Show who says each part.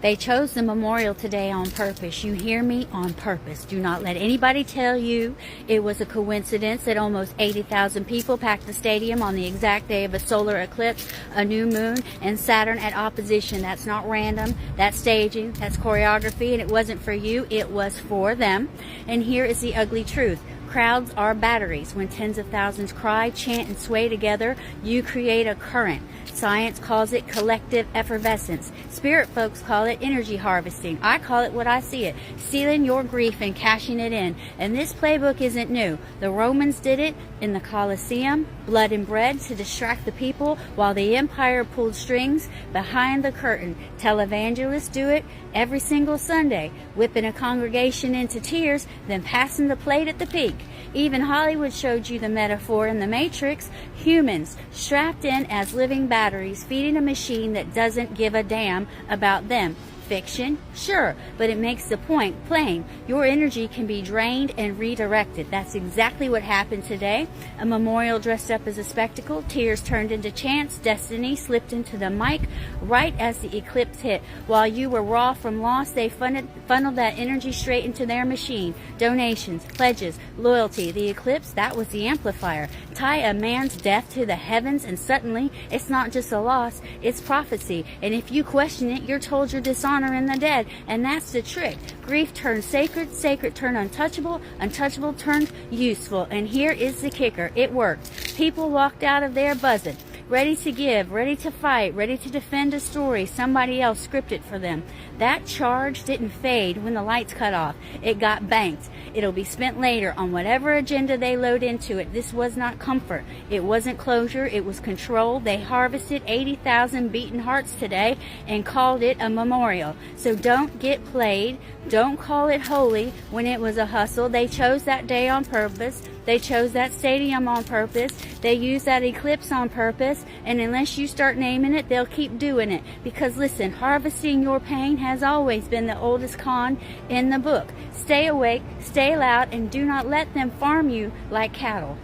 Speaker 1: They chose the memorial today on purpose. You hear me? On purpose. Do not let anybody tell you it was a coincidence that almost 80,000 people packed the stadium on the exact day of a solar eclipse, a new moon, and Saturn at opposition. That's not random. That's staging. That's choreography. And it wasn't for you. It was for them. And here is the ugly truth. Crowds are batteries. When tens of thousands cry, chant, and sway together, you create a current. Science calls it collective effervescence. Spirit folks call it energy harvesting. I call it what I see it, stealing your grief and cashing it in. And this playbook isn't new. The Romans did it in the Colosseum, blood and bread to distract the people while the empire pulled strings behind the curtain. Televangelists do it every single Sunday, whipping a congregation into tears, then passing the plate at the peak. Even Hollywood showed you the metaphor in The Matrix. Humans strapped in as living batteries, feeding a machine that doesn't give a damn about them. Fiction? Sure, but it makes the point plain. Your energy can be drained and redirected. That's exactly what happened today. A memorial dressed up as a spectacle, tears turned into chants, destiny slipped into the mic right as the eclipse hit. While you were raw from loss, they funneled that energy straight into their machine. Donations, pledges, loyalty. The eclipse, that was the amplifier. Tie a man's death to the heavens and suddenly it's not just a loss, it's prophecy. And if you question it, you're told you're dishonored in the dead, and that's the trick. Grief turned sacred, sacred turned untouchable, untouchable turned useful. And here is the kicker. It worked. People walked out of there buzzing, ready to give, ready to fight, ready to defend a story somebody else scripted for them. That charge didn't fade when the lights cut off. It got banked. It'll be spent later on whatever agenda they load into it. This was not comfort. It wasn't closure. It was control. They harvested 80,000 beaten hearts today and called it a memorial. So don't get played. Don't call it holy when it was a hustle. They chose that day on purpose. They chose that stadium on purpose. They used that eclipse on purpose. And unless you start naming it, they'll keep doing it. Because listen, harvesting your pain has always been the oldest con in the book. Stay awake, stay loud, and do not let them farm you like cattle.